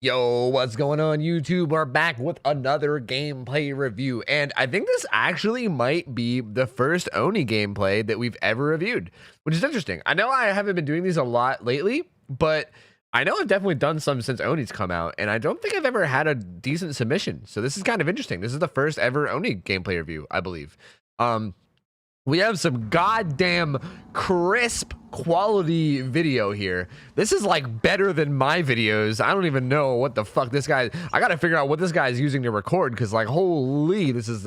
Yo, what's going on YouTube? We're back with another gameplay review, and I think this actually might be the first Oni gameplay that we've ever reviewed, which is interesting. I know I haven't been doing these a lot lately, but I know I've definitely done some since Oni's come out, and I don't think I've ever had a decent submission, so this is kind of interesting. This is the first ever Oni gameplay review, I believe. We have some goddamn crisp quality video here. This is like better than my videos. I don't even know what the fuck this guy, I gotta figure out what this guy is using to record, because like holy, this is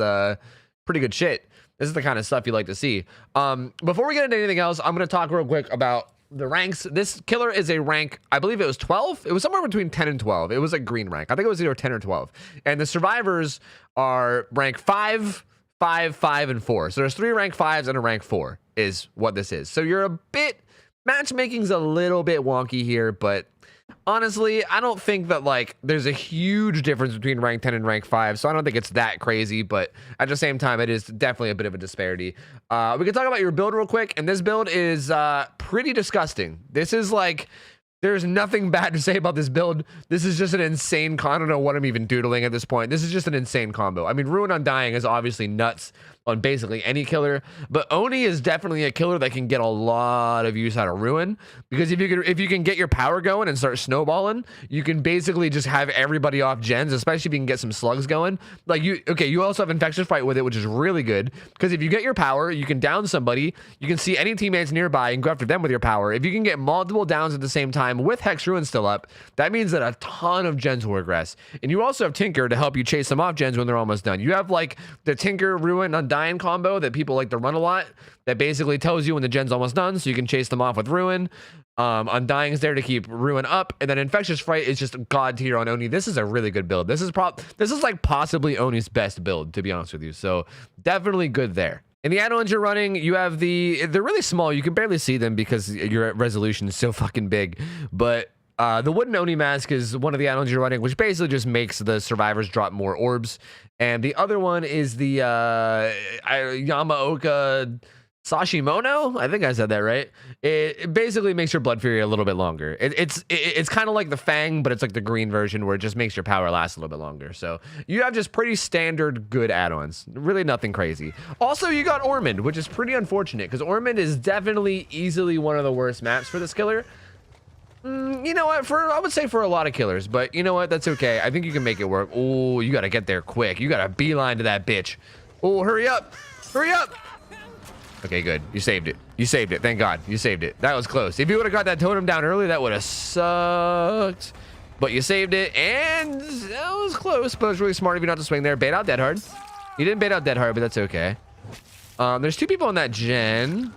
pretty good shit. This is the kind of stuff you like to see. Before we get into anything else, I'm gonna talk real quick about the ranks. This killer is a rank, I believe it was 12. It was somewhere between 10 and 12. It was a green rank. I think it was either 10 or 12. And the survivors are rank 5, 5, 5, and 4. So there's 3 rank 5s and a rank 4 is what this is. So you're a bit, matchmaking's a little bit wonky here, but honestly, I don't think that like there's a huge difference between rank 10 and rank 5. So I don't think it's that crazy, but at the same time, it is definitely a bit of a disparity. We can talk about your build real quick. And this build is pretty disgusting. This is like, there's nothing bad to say about this build. This is just an insane I don't know what I'm even doodling at this point. This is just an insane combo. I mean, Ruin Undying is obviously nuts on basically any killer, but Oni is definitely a killer that can get a lot of use out of Ruin, because if you can get your power going and start snowballing, you can basically just have everybody off gens, especially if you can get some slugs going. Like you also have Infectious Fright with it, which is really good, because if you get your power, you can down somebody, you can see any teammates nearby and go after them with your power. If you can get multiple downs at the same time with Hex Ruin still up, that means that a ton of gens will regress. And you also have Tinker to help you chase them off gens when they're almost done. You have like the Tinker, Ruin, Undying combo that people like to run a lot, that basically tells you when the gen's almost done, so you can chase them off with Ruin. Undying is there to keep Ruin up, and then Infectious Fright is just god tier on Oni. This is a really good build. This is like possibly Oni's best build, to be honest with you. So definitely good there. And the add-ons you're running, you have they're really small. You can barely see them because your resolution is so fucking big. But the Wooden Oni Mask is one of the add-ons you're running, which basically just makes the survivors drop more orbs. And the other one is the Yamaoka Sashimono. I think I said that right. It basically makes your Blood Fury a little bit longer. It's kind of like the Fang, but it's like the green version where it just makes your power last a little bit longer. So you have just pretty standard good add-ons. Really nothing crazy. Also, you got Ormond, which is pretty unfortunate, because Ormond is definitely easily one of the worst maps for this killer. You know what, I would say for a lot of killers, but you know what, that's okay. I think you can make it work. Oh, you gotta get there quick. You gotta beeline to that bitch. Oh, hurry up, hurry up. Okay, good, you saved it. You saved it, thank God, you saved it. That was close. If you would have got that totem down early, that would have sucked, but you saved it, and that was close, but it was really smart of you not to swing there. Bait out dead hard. You didn't bait out dead hard, but that's okay. There's 2 people on that gen.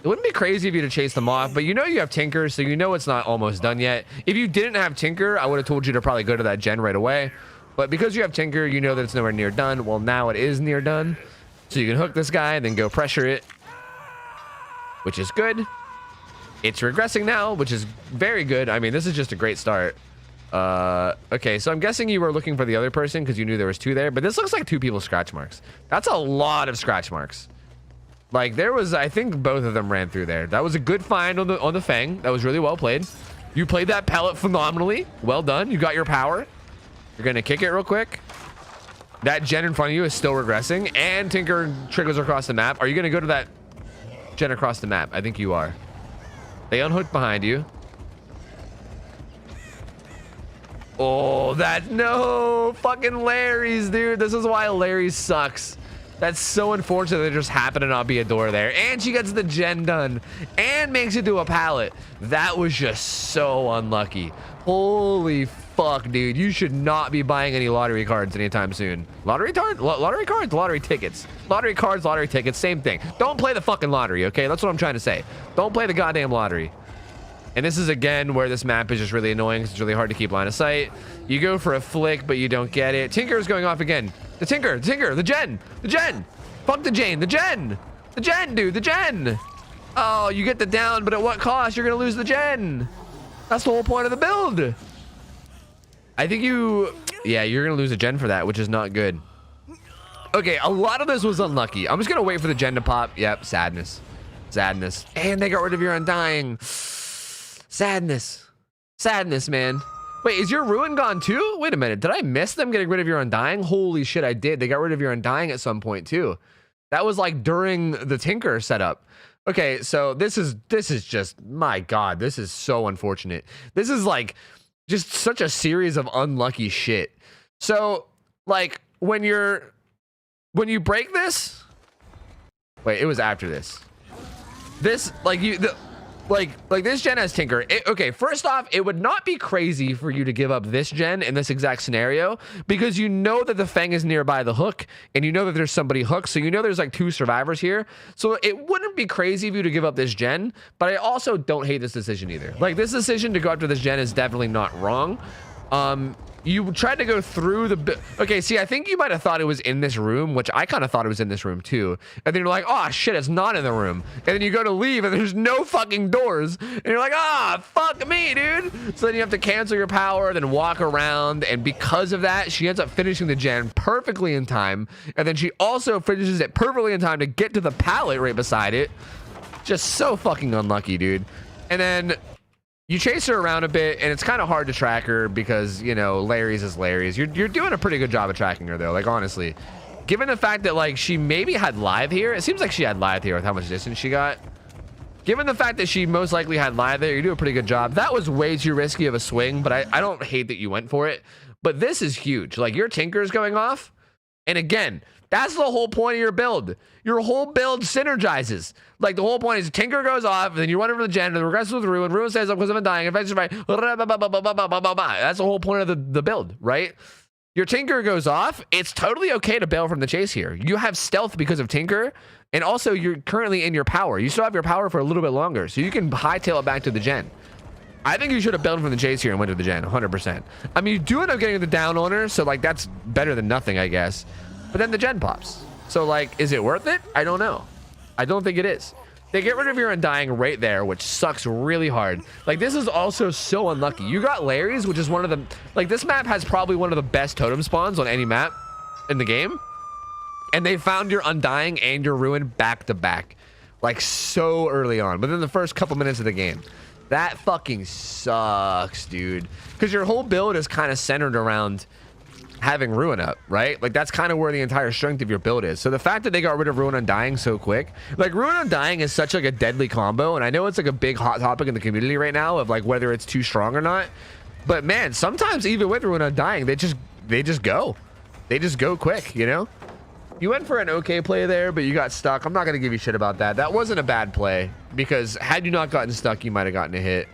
It wouldn't be crazy if you to chase them off, but you know you have Tinker, so you know it's not almost done yet. If you didn't have Tinker, I would have told you to probably go to that gen right away. But because you have Tinker, you know that it's nowhere near done. Well, now it is near done. So you can hook this guy and then go pressure it, which is good. It's regressing now, which is very good. I mean, this is just a great start. Okay, so I'm guessing you were looking for the other person because you knew there was 2 there, but this looks like 2 people's scratch marks. That's a lot of scratch marks. Like there was, I think both of them ran through there. That was a good find on the Fang. That was really well played. You played that pellet phenomenally. Well done. You got your power. You're gonna kick it real quick. That gen in front of you is still regressing, and Tinker triggers across the map. Are you gonna go to that gen across the map? I think you are. They unhooked behind you. Oh, no fucking Larry's, dude. This is why Larry sucks. That's so unfortunate there just happened to not be a door there. And she gets the gen done and makes it to a pallet. That was just so unlucky. Holy fuck, dude. You should not be buying any lottery cards anytime soon. Lottery cards? Lottery cards? Lottery tickets. Lottery cards, lottery tickets, same thing. Don't play the fucking lottery, okay? That's what I'm trying to say. Don't play the goddamn lottery. And this is, again, where this map is just really annoying because it's really hard to keep line of sight. You go for a flick, but you don't get it. Tinker is going off again. The Tinker, the gen. Fuck the Jane, the gen, dude, the gen. Oh, you get the down, but at what cost? You're going to lose the gen. That's the whole point of the build. I think yeah, you're going to lose a gen for that, which is not good. Okay, a lot of this was unlucky. I'm just going to wait for the gen to pop. Yep, sadness. And they got rid of your Undying. Sadness, man. Wait, is your ruin gone too? Wait a minute. Did I miss them getting rid of your Undying? Holy shit, I did. They got rid of your Undying at some point too. That was like during the Tinker setup. Okay, so this is just, my God, this is so unfortunate. This is like just such a series of unlucky shit. So like when you break this, wait, it was after this. This like like this gen has Tinker. Okay, first off, it would not be crazy for you to give up this gen in this exact scenario because you know that the Fang is nearby the hook and you know that there's somebody hooked, so you know there's like 2 survivors here. So it wouldn't be crazy of you to give up this gen, but I also don't hate this decision either. Like this decision to go after this gen is definitely not wrong. You tried to go through the... Okay, see, I think you might have thought it was in this room, which I kind of thought it was in this room too. And then you're like, oh, shit, it's not in the room. And then you go to leave and there's no fucking doors. And you're like, ah, fuck me, dude. So then you have to cancel your power, then walk around. And because of that, she ends up finishing the gen perfectly in time. And then she also finishes it perfectly in time to get to the pallet right beside it. Just so fucking unlucky, dude. And then... you chase her around a bit, and it's kind of hard to track her because, you know, Larry's is Larry's. You're doing a pretty good job of tracking her, though, like, honestly. Given the fact that, like, she maybe had live here. It seems like she had live here with how much distance she got. Given the fact that she most likely had live there, you do a pretty good job. That was way too risky of a swing, but I don't hate that you went for it. But this is huge. Like, your Tinker's going off. And again, that's the whole point of your build. Your whole build synergizes. Like, the whole point is Tinker goes off, and then you run over the gen, and the regress with Ruin. Ruin stays up because of Undying. Infection fight. That's the whole point of the build, right? Your Tinker goes off. It's totally okay to bail from the chase here. You have stealth because of Tinker, and also you're currently in your power. You still have your power for a little bit longer, so you can hightail it back to the gen. I think you should have bailed from the chase here and went to the gen, 100%. I mean, you do end up getting the down on her, so, like, that's better than nothing, I guess. But then the gen pops. So, like, is it worth it? I don't know. I don't think it is. They get rid of your Undying right there, which sucks really hard. Like, this is also so unlucky. You got Larry's, which is one of the... like, this map has probably one of the best totem spawns on any map in the game. And they found your Undying and your Ruin back to back. Like, so early on. Within the first couple minutes of the game. That fucking sucks, dude. Because your whole build is kind of centered around... having Ruin up, right? Like, that's kind of where the entire strength of your build is. So the fact that they got rid of Ruin Undying so quick, like, Ruin Undying is such like a deadly combo, and I know it's like a big hot topic in the community right now of like whether it's too strong or not. But man, sometimes even with Ruin Undying, they just go quick, you know? You went for an okay play there, but you got stuck. I'm not gonna give you shit about that. That wasn't a bad play, because had you not gotten stuck, you might have gotten a hit.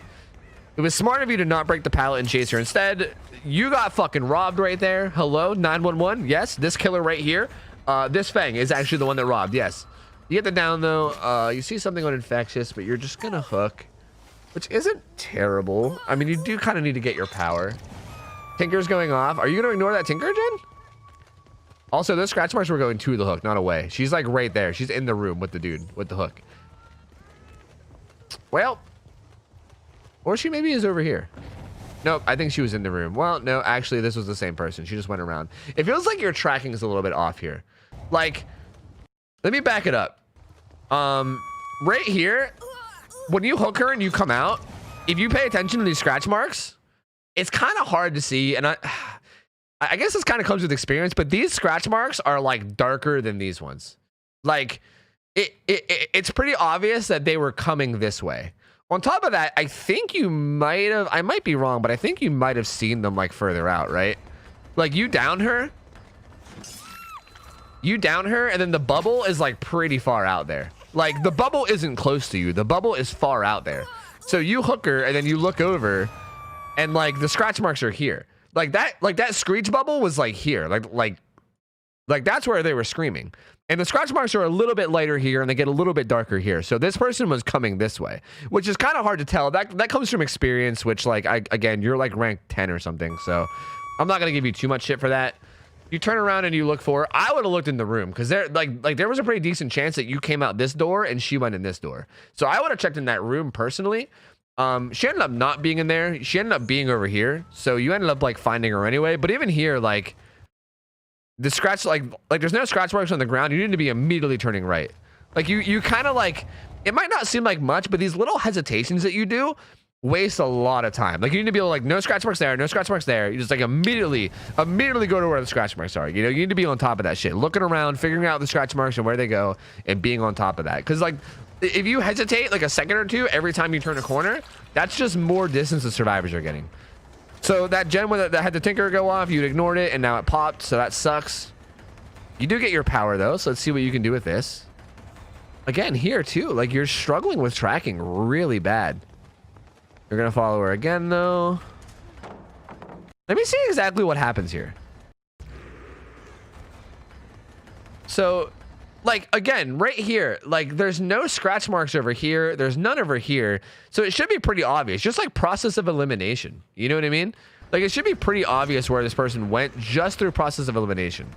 It was smart of you to not break the pallet and chase her. Instead, you got fucking robbed right there. Hello, 911. Yes, this killer right here. This Fang is actually the one that robbed. Yes. You get the down, though. You see something on Infectious, but you're just going to hook, which isn't terrible. I mean, you do kind of need to get your power. Tinker's going off. Are you going to ignore that Tinker, Jen? Also, those scratch marks were going to the hook, not away. She's, like, right there. She's in the room with the dude, with the hook. Well... or she maybe is over here. Nope, I think she was in the room. Well, no, actually, this was the same person. She just went around. It feels like your tracking is a little bit off here. Like, let me back it up. Right here, when you hook her and you come out, if you pay attention to these scratch marks, it's kind of hard to see. And I guess this kind of comes with experience, but these scratch marks are, like, darker than these ones. Like, it's pretty obvious that they were coming this way. On top of that, I think you might have, I might be wrong, but I think you might have seen them like further out, right? Like you down her, and then the bubble is like pretty far out there. Like the bubble isn't close to you. The bubble is far out there. So you hook her and then you look over and like the scratch marks are here. Like that screech bubble was like here, like that's where they were screaming. And the scratch marks are a little bit lighter here, and they get a little bit darker here. So this person was coming this way, which is kind of hard to tell. That comes from experience, which, like, again, you're, like, rank 10 or something. So I'm not going to give you too much shit for that. You turn around and you look for her. I would have looked in the room, because there was a pretty decent chance that you came out this door, and she went in this door. So I would have checked in that room personally. She ended up not being in there. She ended up being over here. So you ended up, like, finding her anyway. But even here, like... the scratch, like there's no scratch marks on the ground. You need to be immediately turning right. Like you kind of like, it might not seem like much, but these little hesitations that you do waste a lot of time. Like, you need to be able to, like, no scratch marks there, no scratch marks there. You just, like, immediately go to where the scratch marks are. You know, you need to be on top of that shit, looking around, figuring out the scratch marks and where they go, and being on top of that. Because, like, if you hesitate like a second or two every time you turn a corner, that's just more distance the survivors are getting. So that gen that had the tinker go off, you ignored it, and now it popped, so that sucks. You do get your power though, so let's see what you can do with this. Again, here too, like, you're struggling with tracking really bad. You're gonna follow her again though. Let me see exactly what happens here. So, like, again, right here, like, there's no scratch marks over here. There's none over here. So it should be pretty obvious, just like process of elimination. You know what I mean? Like, it should be pretty obvious where this person went just through process of elimination.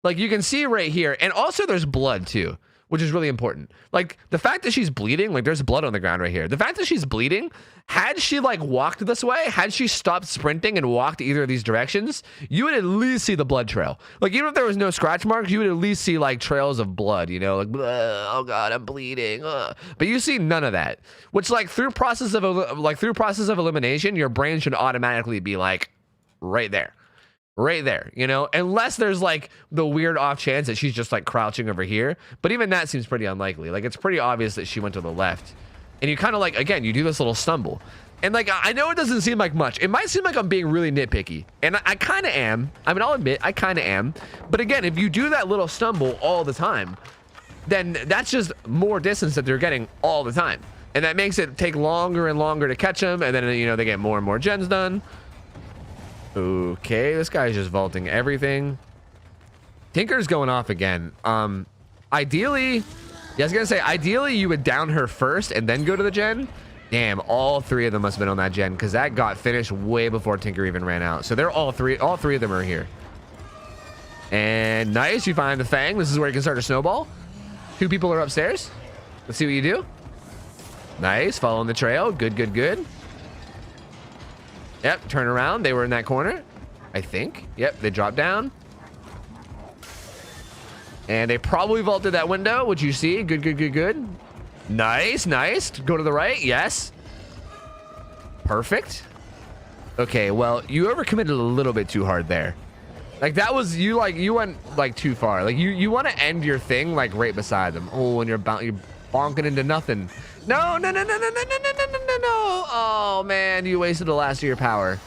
Like, you can see right here. And also there's blood too, which is really important. Like, the fact that she's bleeding, like, there's blood on the ground right here. The fact that she's bleeding, had she, like, walked this way, had she stopped sprinting and walked either of these directions, you would at least see the blood trail. Like, even if there was no scratch marks, you would at least see, like, trails of blood, you know, like, oh god, I'm bleeding. But you see none of that, which, like, through process of elimination, your brain should automatically be like right there. Right there, you know, unless there's, like, the weird off chance that she's just, like, crouching over here. But even that seems pretty unlikely. Like, it's pretty obvious that she went to the left. And you kind of, like, again, you do this little stumble. And, like, I know it doesn't seem like much. It might seem like I'm being really nitpicky. And I kind of am. I mean, I'll admit, I kind of am. But again, if you do that little stumble all the time, then that's just more distance that they're getting all the time. And that makes it take longer and longer to catch them. And then, you know, they get more and more gens done. Okay, this guy's just vaulting everything. Tinker's going off again. Ideally, yeah, I was gonna say, ideally you would down her first and then go to the gen. Damn, all three of them must have been on that gen, because that got finished way before Tinker even ran out. So they're all three of them are here. And nice, you find the Fang. This is where you can start a snowball. 2 people are upstairs. Let's see what you do. Nice, following the trail. Good, good, good. Yep, turn around. They were in that corner, I think. Yep, they dropped down. And they probably vaulted that window, which you see. Good, good, good, good. Nice, nice. Go to the right. Yes. Perfect. Okay, well, you overcommitted a little bit too hard there. Like, that was, you went, like, too far. Like, you want to end your thing, like, right beside them. Oh, and you're bonking into nothing. No, no, no, no, no, no, no, no, no, no, no. Oh, man, you wasted the last of your power.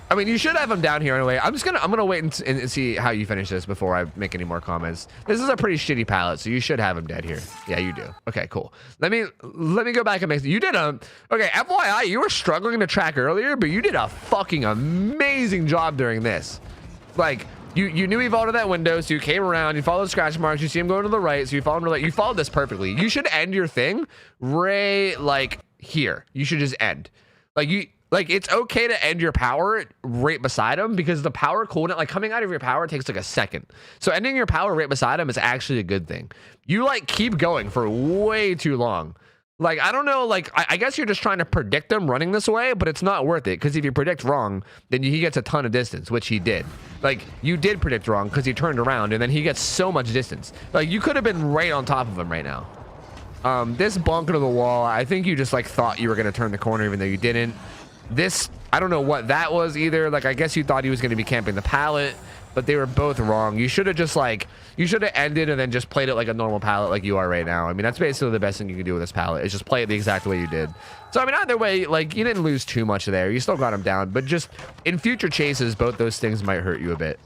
I mean, you should have him down here anyway. I'm gonna wait and see how you finish this before I make any more comments. This is a pretty shitty palette, so you should have him dead here. Yeah, you do. Okay, cool. Let me go back and make. You did a okay. FYI, you were struggling to track earlier, but you did a fucking amazing job during this. Like, you knew he vaulted that window, so you came around, you followed the scratch marks, you see him going to the right, so you followed him to the right. You followed this perfectly. You should end your thing right, like, here. You should just end. Like, it's okay to end your power right beside him, because the power cooldown, like, coming out of your power takes like a second. So ending your power right beside him is actually a good thing. You, like, keep going for way too long. Like, I don't know, like, I guess you're just trying to predict him running this way, but it's not worth it, because if you predict wrong, then he gets a ton of distance, which he did. Like, you did predict wrong because he turned around, and then he gets so much distance. Like, you could have been right on top of him right now. This bonk into the wall, I think you just, like, thought you were going to turn the corner even though you didn't. This, I don't know what that was either. Like, I guess you thought he was going to be camping the pallet, but they were both wrong. You should have just, like, you should have ended and then just played it like a normal pallet like you are right now. I mean, that's basically the best thing you can do with this pallet, is just play it the exact way you did. So, I mean, either way, like, you didn't lose too much there. You still got him down, but just in future chases, both those things might hurt you a bit.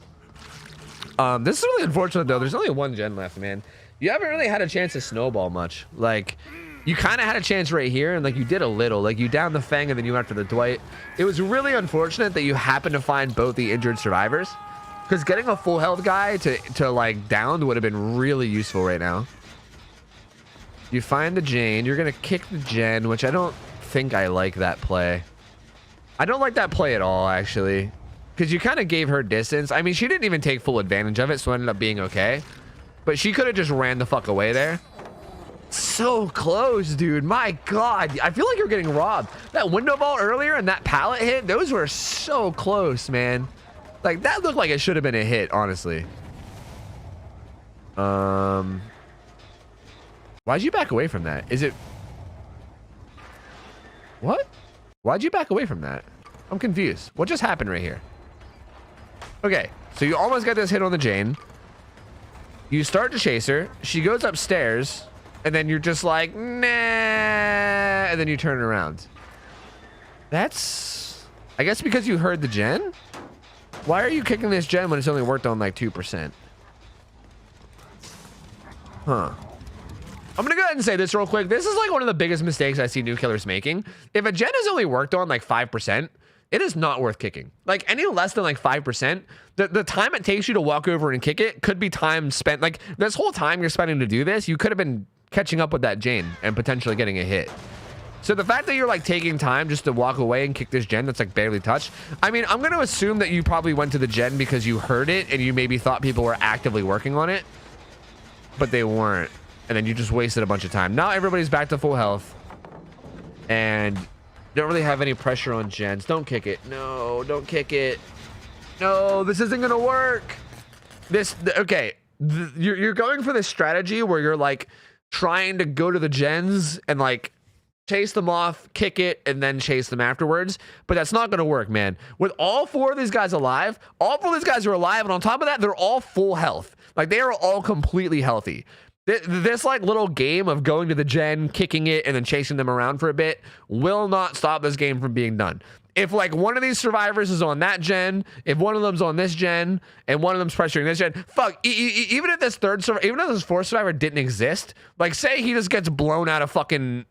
This is really unfortunate, though. There's only 1 gen left, man. You haven't really had a chance to snowball much. Like, you kind of had a chance right here, and, like, you did a little. Like, you downed the Fang, and then you went after the Dwight. It was really unfortunate that you happened to find both the injured survivors, because getting a full health guy to like, down would have been really useful right now. You find the Jane. You're going to kick the Gen, which I don't think I like that play. I don't like that play at all, actually, because you kind of gave her distance. I mean, she didn't even take full advantage of it, so it ended up being okay. But she could have just ran the fuck away there. So close, dude. My god, I feel like you're getting robbed. That window vault earlier and that pallet hit, those were so close, man. Like, that looked like it should have been a hit, honestly. Why'd you back away from that? Is it What? Why'd you back away from that? I'm confused. What just happened right here? Okay, so you almost got this hit on the Jane. You start to chase her. She goes upstairs, and then you're just like, nah, and then you turn around. That's, I guess because you heard the gen? Why are you kicking this gen when it's only worked on like 2%? Huh. I'm gonna go ahead and say this real quick. This is like one of the biggest mistakes I see new killers making. If a gen is only worked on like 5%, it is not worth kicking. Like any less than like 5%, the time it takes you to walk over and kick it could be time spent. Like this whole time you're spending to do this, you could have been catching up with that Jane and potentially getting a hit. So the fact that you're like taking time just to walk away and kick this gen that's like barely touched. I mean, I'm going to assume that you probably went to the gen because you heard it and you maybe thought people were actively working on it, but they weren't. And then you just wasted a bunch of time. Now everybody's back to full health and don't really have any pressure on gens. Don't kick it. No, don't kick it. No, this isn't going to work. Okay. You're going for this strategy where you're like trying to go to the gens and like chase them off, kick it, and then chase them afterwards. But that's not going to work, man. With all 4 of these guys alive, all 4 of these guys are alive. And on top of that, they're all full health. Like they are all completely healthy. This like little game of going to the gen, kicking it, and then chasing them around for a bit will not stop this game from being done. If like one of these survivors is on that gen, if one of them's on this gen, and one of them's pressuring this gen, fuck, even if this even if this 4th survivor didn't exist, like say he just gets blown out of fucking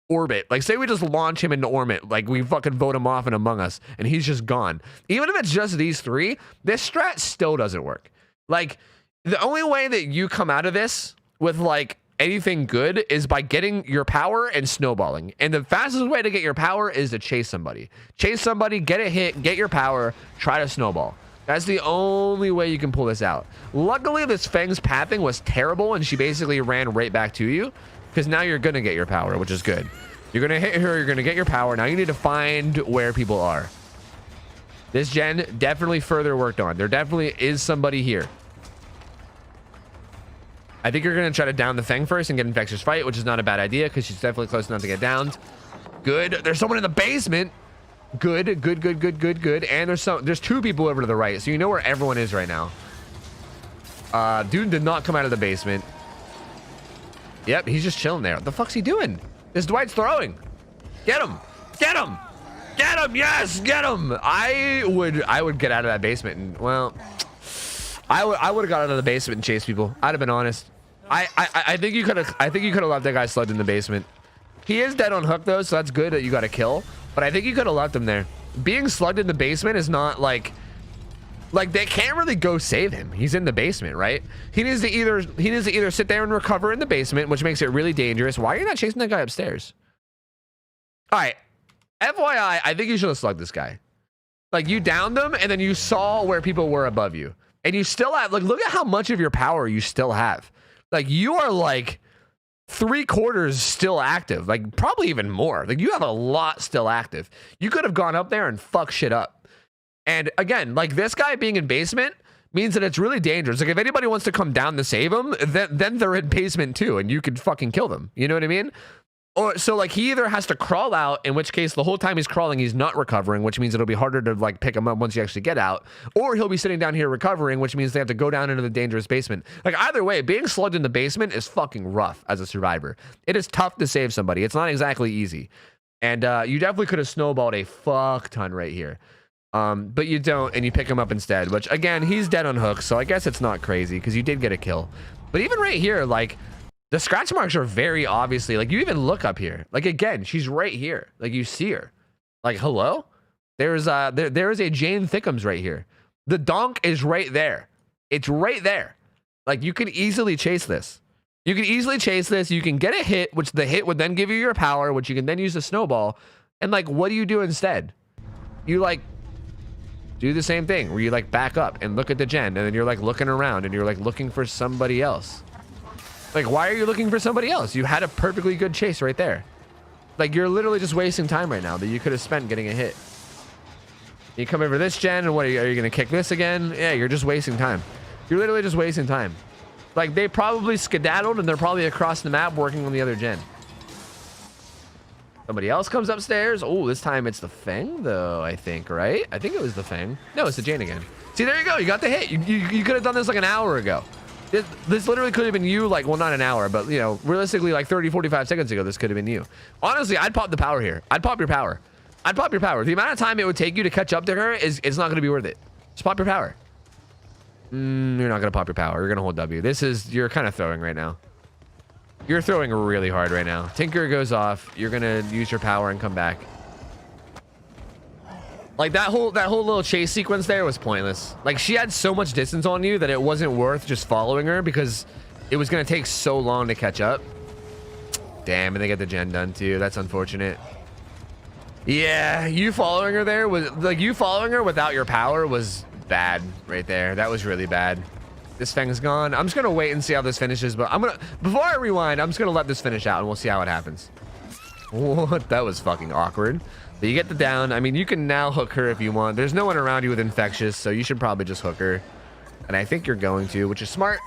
orbit. Like say we just launch him into orbit, like we fucking vote him off in Among Us, and he's just gone. Even if it's just these 3, this strat still doesn't work. Like the only way that you come out of this with like anything good is by getting your power and snowballing. And the fastest way to get your power is to chase somebody. Chase somebody, get a hit, get your power, try to snowball. That's the only way you can pull this out. Luckily, this Feng's pathing was terrible and she basically ran right back to you because now you're going to get your power, which is good. You're going to hit her, you're going to get your power. Now you need to find where people are. This gen definitely further worked on. There definitely is somebody here. I think you're going to try to down the Feng first and get Infectious Fight, which is not a bad idea because she's definitely close enough to get downed. Good. There's someone in the basement. Good. And there's 2 people over to the right, so you know where everyone is right now. Dude did not come out of the basement. Yep, he's just chilling there. What the fuck's he doing? This Dwight's throwing. Get him. Get him. Get him. Yes, get him. I would get out of that basement and, well, I would have got out of the basement and chased people. I'd have been honest. I think you could have left that guy slugged in the basement. He is dead on hook though, so that's good that you got a kill. But I think you could have left him there. Being slugged in the basement is not like they can't really go save him. He's in the basement, right? He needs to either sit there and recover in the basement, which makes it really dangerous. Why are you not chasing that guy upstairs? All right. FYI, I think you should have slugged this guy. Like you downed him and then you saw where people were above you. And you still have, like, look at how much of your power you still have. Like, you are, like, 3/4 still active. Like, probably even more. Like, you have a lot still active. You could have gone up there and fucked shit up. And, again, like, this guy being in basement means that it's really dangerous. Like, if anybody wants to come down to save him, then they're in basement, too. And you could fucking kill them. You know what I mean? Or so like he either has to crawl out, in which case the whole time he's crawling he's not recovering, which means it'll be harder to like pick him up once you actually get out, or he'll be sitting down here recovering, which means they have to go down into the dangerous basement. Like either way, being slugged in the basement is fucking rough as a survivor. It is tough to save somebody. It's not exactly easy. And you definitely could have snowballed a fuck ton right here. But you don't, and you pick him up instead, which again, he's dead on hook, so I guess it's not crazy because you did get a kill. But even right here, like the scratch marks are very obviously, like you even look up here, like again, she's right here, like you see her, like hello, there is a Jane Thickums right here. The donk is right there. It's right there. Like you can easily chase this. You can easily chase this. You can get a hit, which the hit would then give you your power, which you can then use to snowball. And like, what do you do instead? You like do the same thing where you like back up and look at the gen, and then you're like looking around and you're like looking for somebody else. Like, why are you looking for somebody else? You had a perfectly good chase right there. Like, you're literally just wasting time right now that you could have spent getting a hit. You come over this gen, and what are you going to kick this again? Yeah, you're just wasting time. You're literally just wasting time. Like, they probably skedaddled, and they're probably across the map working on the other gen. Somebody else comes upstairs. Oh, this time it's the Fang, though, I think, right? I think it was the Fang. No, it's the Jane again. See, there you go. You got the hit. You could have done this like an hour ago. This literally could have been you, like, well, not an hour, but, you know, realistically, like 30, 45 seconds ago, this could have been you. Honestly, I'd pop the power here. I'd pop your power. I'd pop your power. The amount of time it would take you to catch up to her it's not going to be worth it. Just pop your power. You're not going to pop your power. You're going to hold W. You're kind of throwing right now. You're throwing really hard right now. Tinker goes off. You're going to use your power and come back. Like that whole little chase sequence there was pointless. Like she had so much distance on you that it wasn't worth just following her because it was going to take so long to catch up. Damn, and they get the gen done too. That's unfortunate. Yeah, you following her there was like you following her without your power was bad right there. That was really bad. This Fang's gone. I'm just going to wait and see how this finishes, but before I rewind, I'm just going to let this finish out and we'll see how it happens. What? That was fucking awkward. But you get the down. I mean, you can now hook her if you want. There's no one around you with infectious, so you should probably just hook her. And I think you're going to, which is smart.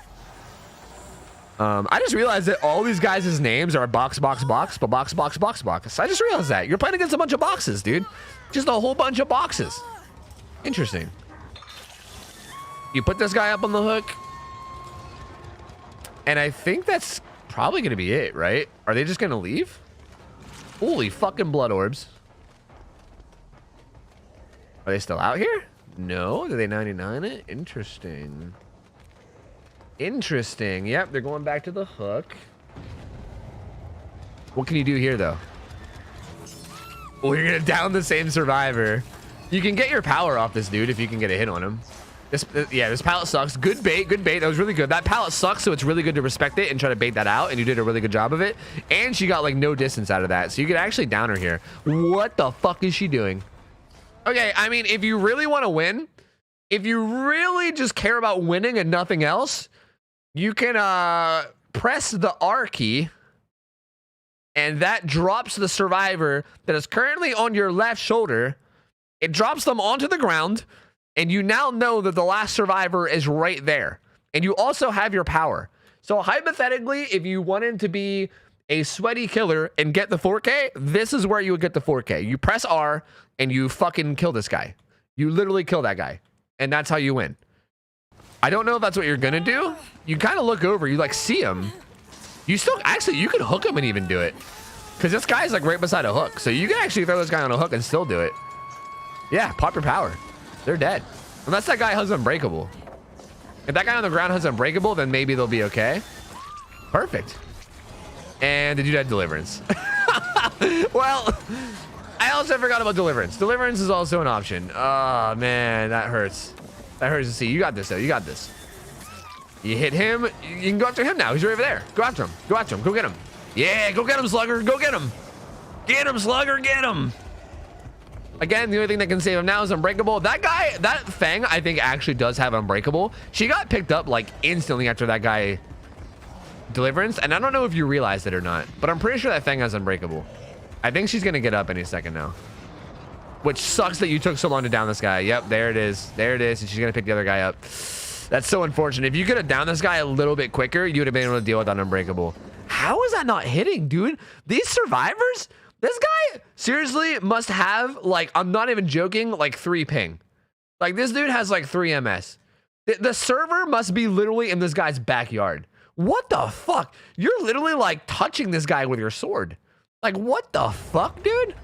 I just realized that all these guys' names are box, box, box, but box, box, box, box. I just realized that. You're playing against a bunch of boxes, dude. Just a whole bunch of boxes. Interesting. You put this guy up on the hook. And I think that's probably going to be it, right? Are they just going to leave? Holy fucking blood orbs. Are they still out here? No. Did they 99 it? Interesting. Interesting. Yep, they're going back to the hook. What can you do here, though? Oh, you're going to down the same survivor. You can get your power off this dude if you can get a hit on him. This pallet sucks. Good bait, good bait. That was really good. That pallet sucks, so it's really good to respect it and try to bait that out, and you did a really good job of it. And she got, like, no distance out of that, so you could actually down her here. What the fuck is she doing? Okay, I mean, if you really want to win, if you really just care about winning and nothing else, you can press the R key, and that drops the survivor that is currently on your left shoulder. It drops them onto the ground, and you now know that the last survivor is right there. And you also have your power. So hypothetically, if you wanted to be a sweaty killer and get the 4K, this is where you would get the 4K. You press R and you fucking kill this guy. You literally kill that guy. And that's how you win. I don't know if that's what you're gonna do. You kind of look over, you like see him. You still, actually, you could hook him and even do it. Because this guy's like right beside a hook. So you can actually throw this guy on a hook and still do it. Yeah, pop your power. They're dead. Unless that guy has Unbreakable. If that guy on the ground has Unbreakable, then maybe they'll be okay. Perfect. And the dude had Deliverance. Well, I also forgot about Deliverance. Deliverance is also an option. Oh, man, that hurts. That hurts to see. You got this, though. You got this. You hit him. You can go after him now. He's right over there. Go after him. Go after him. Go get him. Yeah, go get him, Slugger. Go get him. Get him, Slugger. Get him. Again, the only thing that can save him now is Unbreakable. That guy, that Fang, I think actually does have Unbreakable. She got picked up like instantly after that guy Deliverance, and I don't know if you realized it or not, but I'm pretty sure that Fang has Unbreakable. I think she's gonna get up any second now. Which sucks that you took so long to down this guy. Yep, there it is. There it is, and she's gonna pick the other guy up. That's so unfortunate. If you could have downed this guy a little bit quicker, you would have been able to deal with that Unbreakable. How is that not hitting, dude? These survivors? This guy seriously must have, like, I'm not even joking, like 3 ping. Like, this dude has like 3 MS. The server must be literally in this guy's backyard. What the fuck? You're literally like touching this guy with your sword. Like, what the fuck, dude?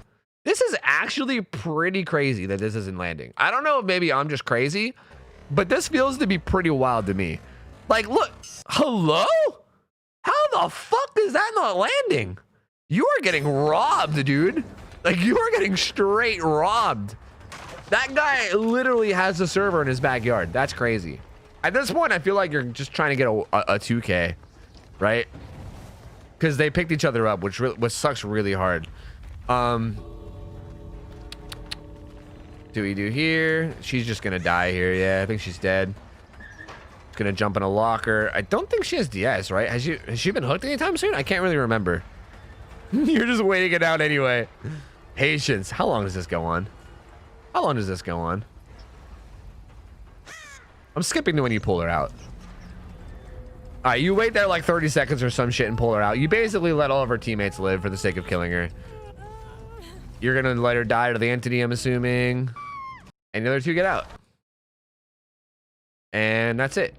This is actually pretty crazy that this isn't landing. I don't know if maybe I'm just crazy, but this feels to be pretty wild to me. Like, look, hello? How the fuck is that not landing? You are getting robbed, dude. Like, you are getting straight robbed. That guy literally has the server in his backyard. That's crazy. At this point, I feel like you're just trying to get a 2K, right? Because they picked each other up, which sucks really hard. Do we do here? She's just gonna die here. Yeah, I think she's dead. Gonna jump in a locker. I don't think she has DS, right? Has she been hooked anytime soon? I can't really remember. You're just waiting it out anyway. Patience. How long does this go on? How long does this go on? I'm skipping to when you pull her out. All right, you wait there like 30 seconds or some shit and pull her out. You basically let all of her teammates live for the sake of killing her. You're gonna let her die to the entity, I'm assuming. And the other two get out. And that's it.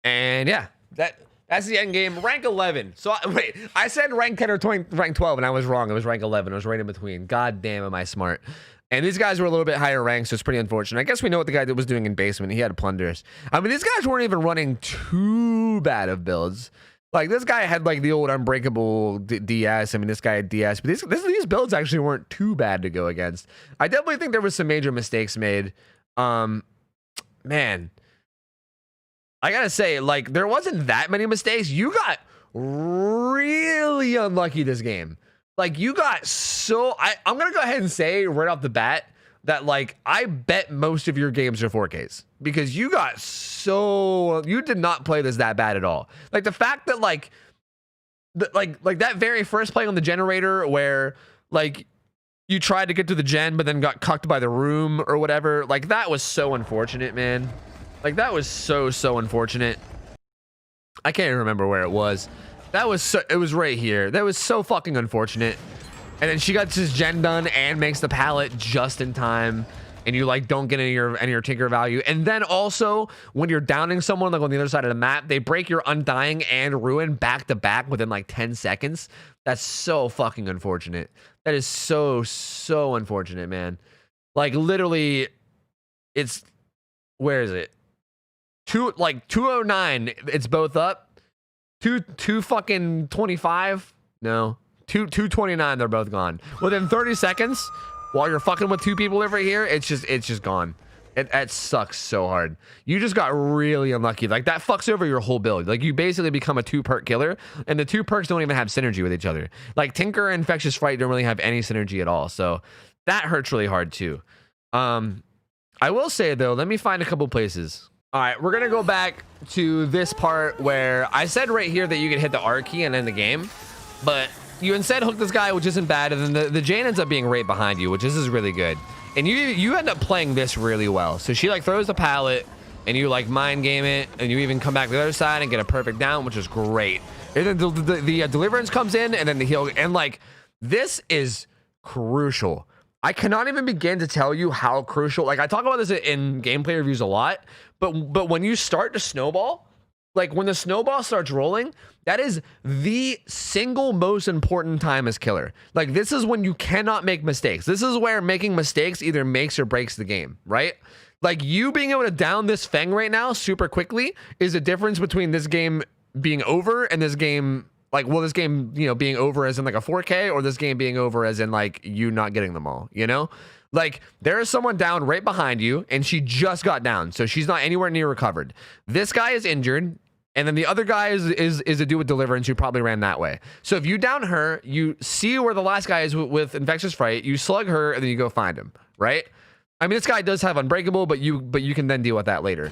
And yeah, that's the end game. Rank 11. So wait, I said rank 10 or 20, rank 12, and I was wrong. It was rank 11. I was right in between. God damn, am I smart. And these guys were a little bit higher ranked, so it's pretty unfortunate. I guess we know what the guy that was doing in basement. He had plunders. I mean, these guys weren't even running too bad of builds. Like, this guy had like the old unbreakable DS. I mean, this guy had DS, but these builds actually weren't too bad to go against. I definitely think there was some major mistakes made. Man, I gotta say, like, there wasn't that many mistakes. You got really unlucky this game. Like, you got so... I'm going to go ahead and say right off the bat that, like, I bet most of your games are 4Ks. Because you got so... You did not play this that bad at all. Like, the fact that, like... Like that very first play on the generator where, like, you tried to get to the gen but then got cucked by the room or whatever. Like, that was so unfortunate, man. Like, that was so unfortunate. I can't even remember where it was. That was so, it was right here. That was so fucking unfortunate. And then she got his gen done and makes the pallet just in time. And you like don't get any of your tinker value. And then also when you're downing someone like on the other side of the map, they break your undying and ruin back to back within like 10 seconds. That's so fucking unfortunate. That is so unfortunate, man. Like literally, it's where is it? 209. It's both up. 2 fucking 25. No, 229. They're both gone within 30 seconds. While you're fucking with two people over here, it's just gone. It sucks so hard. You just got really unlucky. Like that fucks over your whole build. Like you basically become a 2-perk killer, and the 2 perks don't even have synergy with each other. Like Tinker and Infectious Fright don't really have any synergy at all. So that hurts really hard too. I will say though, let me find a couple places. All right, we're gonna go back to this part where I said right here that you could hit the R key and end the game, but you instead hook this guy, which isn't bad, and then the Jane ends up being right behind you, which is really good. And you end up playing this really well. So she like throws the pallet, and you like mind game it, and you even come back to the other side and get a perfect down, which is great. And then the deliverance comes in, and then the heal, and like this is crucial. I cannot even begin to tell you how crucial. Like I talk about this in gameplay reviews a lot, but when you start to snowball, like when the snowball starts rolling, that is the single most important time as killer. Like this is when you cannot make mistakes. This is where making mistakes either makes or breaks the game, right? Like you being able to down this Feng right now super quickly is a difference between this game being over and this game, like, well, this game, you know, being over as in like a 4K, or this game being over as in like you not getting them all, you know? Like there is someone down right behind you and she just got down, so she's not anywhere near recovered. This guy is injured, and then the other guy is a dude with deliverance who probably ran that way. So if you down her, you see where the last guy is with Infectious Fright, you slug her, and then you go find him, right? I mean, this guy does have Unbreakable, but you can then deal with that later.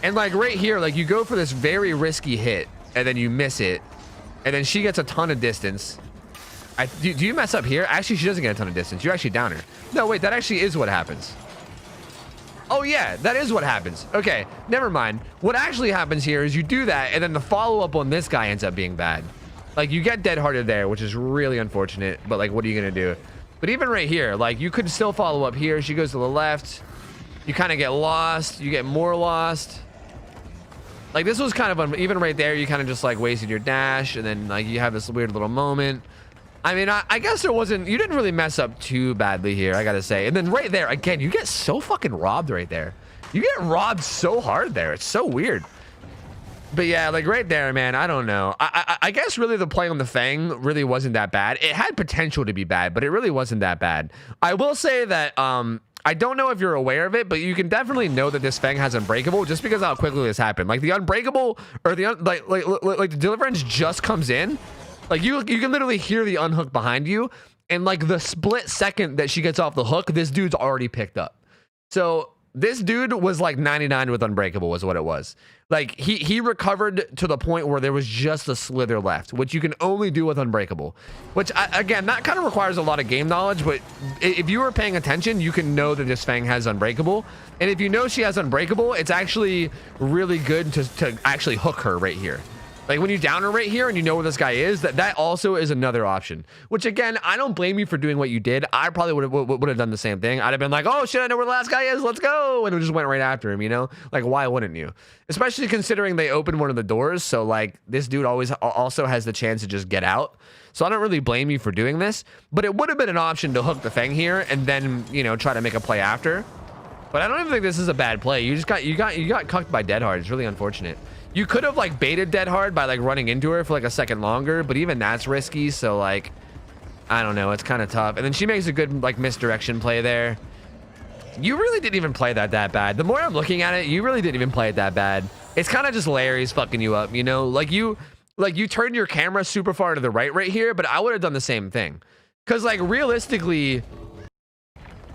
And like right here, like you go for this very risky hit, and then you miss it, and then she gets a ton of distance. Do you mess up here? Actually, she doesn't get a ton of distance. You actually down her. No, wait, that actually is what happens. Oh yeah, that is what happens. Okay, never mind. What actually happens here is you do that, and then the follow-up on this guy ends up being bad. Like you get dead-hearted there, which is really unfortunate, but like what are you gonna do? But even right here, like you could still follow up here. She goes to the left. You kind of get lost. You get more lost. Like this was kind of even right there, you kind of just like wasted your dash, and then like you have this weird little moment. I mean, I guess there wasn't, you didn't really mess up too badly here, I gotta say. And then right there, again, you get so fucking robbed right there. You get robbed so hard there. It's so weird. But yeah, like right there, man, I don't know. I guess really the play on the Fang really wasn't that bad. It had potential to be bad, but it really wasn't that bad. I will say that, I don't know if you're aware of it, but you can definitely know that this Fang has Unbreakable just because of how quickly this happened. Like the Unbreakable, or the like the Deliverance just comes in. Like you can literally hear the unhook behind you, and like the split second that she gets off the hook, this dude's already picked up. So this dude was like 99 with Unbreakable was what it was. Like he recovered to the point where there was just a slither left, which you can only do with Unbreakable. Which again, that kind of requires a lot of game knowledge, but if you were paying attention, you can know that this Fang has Unbreakable. And if you know she has Unbreakable, it's actually really good to actually hook her right here. Like when you down her right here and you know where this guy is, that also is another option. Which again, I don't blame you for doing what you did. I probably would have done the same thing. I'd have been like, oh shit, I know where the last guy is. Let's go. And it just went right after him, you know? Like, why wouldn't you? Especially considering they opened one of the doors. So like this dude always also has the chance to just get out. So I don't really blame you for doing this, but it would have been an option to hook the Feng here and then, you know, try to make a play after. But I don't even think this is a bad play. You got cucked by Dead Hard. It's really unfortunate. You could have like baited Dead Hard by like running into her for like a second longer, but even that's risky. So like, I don't know. It's kind of tough. And then she makes a good like misdirection play there. You really didn't even play that bad. The more I'm looking at it, you really didn't even play it that bad. It's kind of just Larry's fucking you up, you know? Like you turned your camera super far to the right here, but I would have done the same thing. Cause like realistically,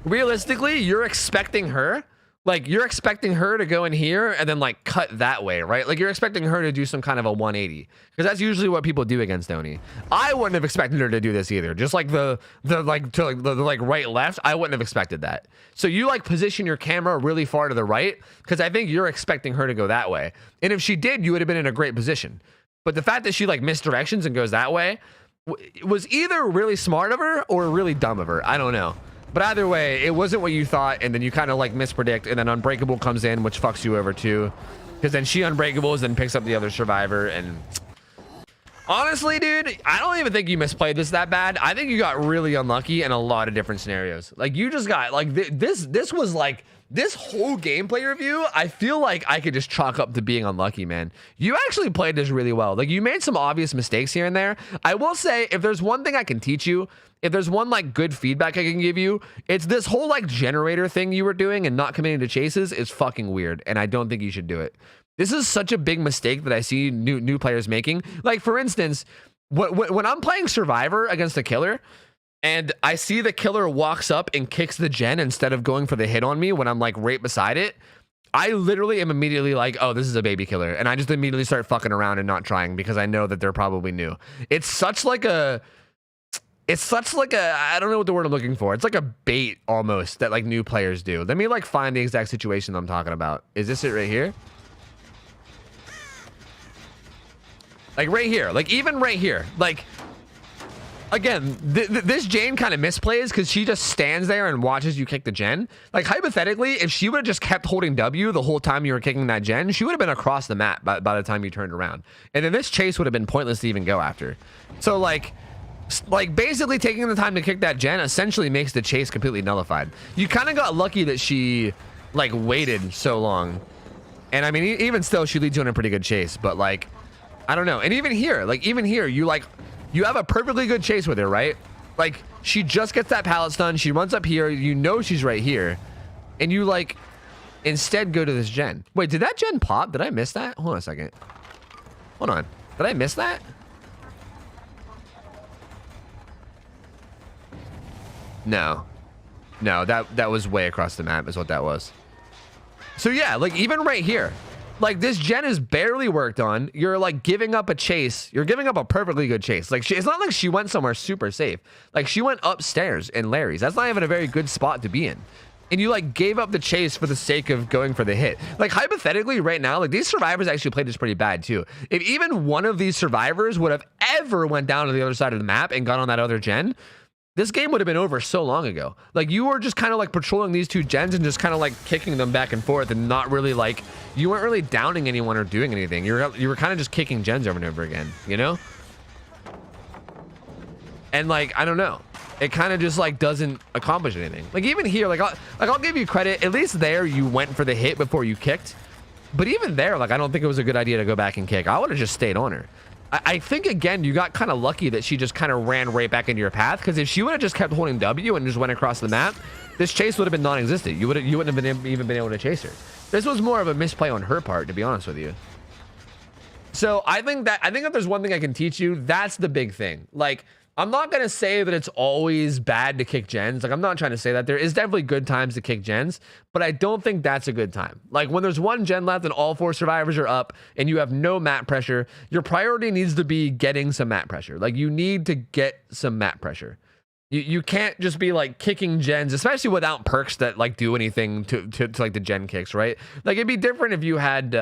you're expecting her. Like you're expecting her to go in here and then like cut that way, right? Like you're expecting her to do some kind of a 180 because that's usually what people do against Oni. I wouldn't have expected her to do this either. Just like the right left, I wouldn't have expected that. So you like position your camera really far to the right because I think you're expecting her to go that way. And if she did, you would have been in a great position. But the fact that she like misdirections and goes that way was either really smart of her or really dumb of her. I don't know. But either way, it wasn't what you thought, and then you kind of like mispredict, and then Unbreakable comes in, which fucks you over too. Because then she Unbreakables, then picks up the other survivor, and honestly, dude, I don't even think you misplayed this that bad. I think you got really unlucky in a lot of different scenarios. Like you just got like this was like this whole gameplay review. I feel like I could just chalk up to being unlucky, man. You actually played this really well. Like you made some obvious mistakes here and there. I will say, if there's one thing I can teach you, if there's one like good feedback I can give you, it's this whole like generator thing you were doing and not committing to chases is fucking weird, and I don't think you should do it. This is such a big mistake that I see new players making. Like for instance, when I'm playing Survivor against a killer, and I see the killer walks up and kicks the gen instead of going for the hit on me when I'm like right beside it, I literally am immediately like, oh, this is a baby killer, and I just immediately start fucking around and not trying because I know that they're probably new. It's such like a I don't know what the word I'm looking for. It's like a bait almost that like new players do. Let me like find the exact situation I'm talking about. Is this it right here? Like right here, like even right here, like again, this Jane kind of misplays because she just stands there and watches you kick the gen. Like hypothetically, if she would have just kept holding W the whole time you were kicking that gen, she would have been across the map by the time you turned around. And then this chase would have been pointless to even go after. So like basically taking the time to kick that gen essentially makes the chase completely nullified. You kind of got lucky that she like waited so long. And I mean, even still, she leads you on a pretty good chase, but like, I don't know. And even here, you have a perfectly good chase with her, right? Like she just gets that pallet stun. She runs up here. You know, she's right here. And you like instead go to this gen. Wait, did that gen pop? Did I miss that? Hold on a second. Hold on. Did I miss that? No, that was way across the map is what that was. So yeah, like even right here, like this gen is barely worked on. You're like giving up a chase. You're giving up a perfectly good chase. Like it's not like she went somewhere super safe. Like she went upstairs in Larry's. That's not even a very good spot to be in. And you like gave up the chase for the sake of going for the hit. Like hypothetically right now, like these survivors actually played this pretty bad too. If even one of these survivors would have ever went down to the other side of the map and got on that other gen, this game would have been over so long ago. Like you were just kind of like patrolling these two gens and just kind of like kicking them back and forth and not really like, you weren't really downing anyone or doing anything. You were kind of just kicking gens over and over again, you know? And like, I don't know. It kind of just like doesn't accomplish anything. Like even here, I'll give you credit. At least there you went for the hit before you kicked. But even there, like I don't think it was a good idea to go back and kick. I would have just stayed on her. I think, again, you got kind of lucky that she just kind of ran right back into your path, because if she would have just kept holding W and just went across the map, this chase would have been non-existent. You wouldn't have even been able to chase her. This was more of a misplay on her part, to be honest with you. So I think if there's one thing I can teach you, that's the big thing. Like, I'm not going to say that it's always bad to kick gens. Like, I'm not trying to say that. There is definitely good times to kick gens, but I don't think that's a good time. Like, when there's one gen left and all 4 survivors are up and you have no map pressure, your priority needs to be getting some map pressure. Like, you need to get some map pressure. You can't just be, like, kicking gens, especially without perks that, like, do anything to like, the gen kicks, right? Like, it'd be different if you had...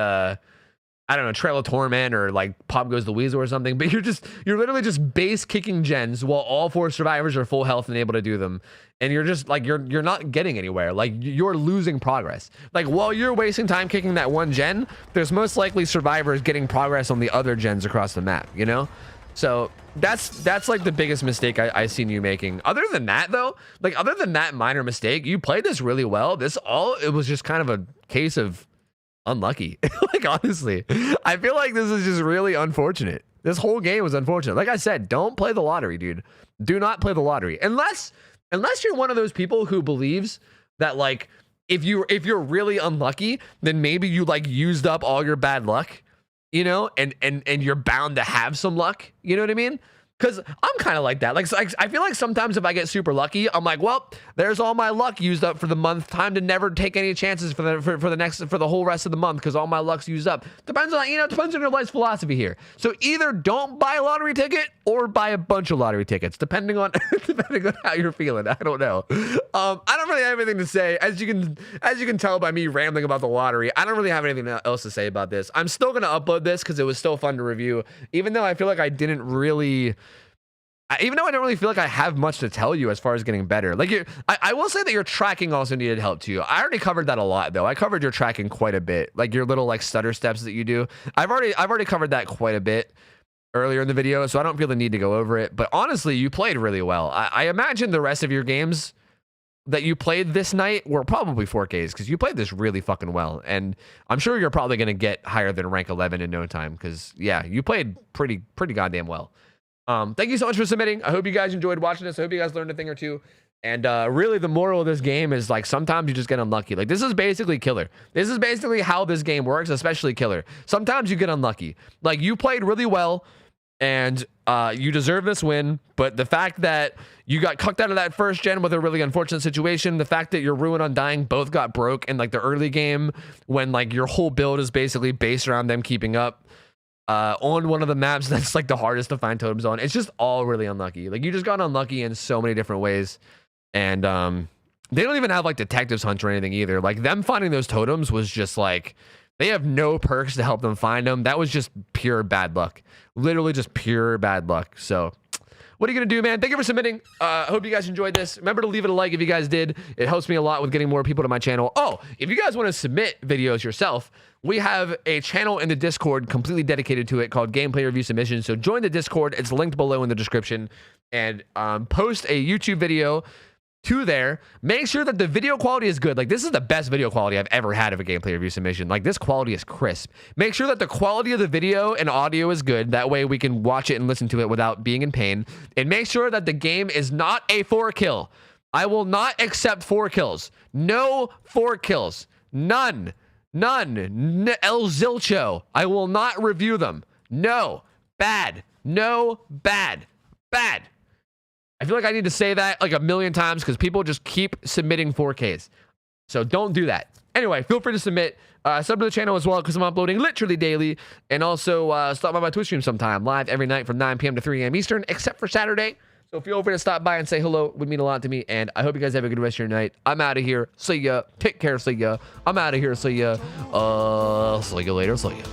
I don't know, Trail of Torment or like Pop Goes the Weasel or something, but you're literally just base kicking gens while all 4 survivors are full health and able to do them. And you're just like, you're not getting anywhere. Like, you're losing progress. Like, while you're wasting time kicking that one gen, there's most likely survivors getting progress on the other gens across the map, you know? So that's like the biggest mistake I've seen you making. Other than that, though, like, other than that minor mistake, you played this really well. It was just kind of a case of unlucky. Like, honestly, I feel like this is just really unfortunate. This whole game was unfortunate. Like I said, don't play the lottery, dude. Do not play the lottery unless you're one of those people who believes that, like, if you're really unlucky, then maybe you like used up all your bad luck, you know, and you're bound to have some luck, you know what I mean? Because I'm kind of like that. Like, I feel like sometimes if I get super lucky, I'm like, well, there's all my luck used up for the month. Time to never take any chances for the whole rest of the month because all my luck's used up. Depends on your life's philosophy here. So either don't buy a lottery ticket or buy a bunch of lottery tickets, depending on how you're feeling. I don't know. I don't really have anything to say. As you can tell by me rambling about the lottery, I don't really have anything else to say about this. I'm still gonna upload this because it was still fun to review, even though I feel like I don't really feel like I have much to tell you as far as getting better. Like, I will say that your tracking also needed help too. I already covered that a lot, though. I covered your tracking quite a bit, like your little like stutter steps that you do. I've already covered that quite a bit earlier in the video, so I don't feel the need to go over it. But honestly, you played really well. I imagine the rest of your games that you played this night were probably 4Ks because you played this really fucking well, and I'm sure you're probably gonna get higher than rank 11 in no time because yeah, you played pretty goddamn well. Thank you so much for submitting. I hope you guys enjoyed watching this. I hope you guys learned a thing or two. And really, the moral of this game is, like, sometimes you just get unlucky. Like, this is basically Killer. This is basically how this game works, especially Killer. Sometimes you get unlucky. Like, you played really well, and you deserve this win. But the fact that you got cucked out of that first gen with a really unfortunate situation, the fact that your Ruin Undying both got broke in, like, the early game when, like, your whole build is basically based around them keeping up. On one of the maps that's like the hardest to find totems on. It's just all really unlucky. Like, you just got unlucky in so many different ways. And they don't even have like detectives hunt or anything either. Like, them finding those totems was just like, they have no perks to help them find them. That was just pure bad luck. Literally just pure bad luck. So what are you gonna do, man? Thank you for submitting. Hope you guys enjoyed this. Remember to leave it a like if you guys did. It helps me a lot with getting more people to my channel. Oh, if you guys want to submit videos yourself, we have a channel in the Discord completely dedicated to it called Gameplay Review Submissions. So join the Discord. It's linked below in the description. And post a YouTube video to there. Make sure that the video quality is good. Like, this is the best video quality I've ever had of a gameplay review submission. Like, this quality is crisp. Make sure that the quality of the video and audio is good. That way we can watch it and listen to it without being in pain. And make sure that the game is not a 4-kill. I will not accept 4 kills. No 4 kills. None. El Zilcho. I will not review them. No. Bad. No. Bad. Bad. I feel like I need to say that like a million times because people just keep submitting 4Ks. So don't do that. Anyway, feel free to submit. Sub to the channel as well because I'm uploading literally daily. And also stop by my Twitch stream sometime. Live every night from 9 p.m. to 3 a.m. Eastern, except for Saturday. So feel free to stop by and say hello. It would mean a lot to me. And I hope you guys have a good rest of your night. I'm out of here. See ya. Take care. See ya. I'm out of here. See ya. See you later. See ya.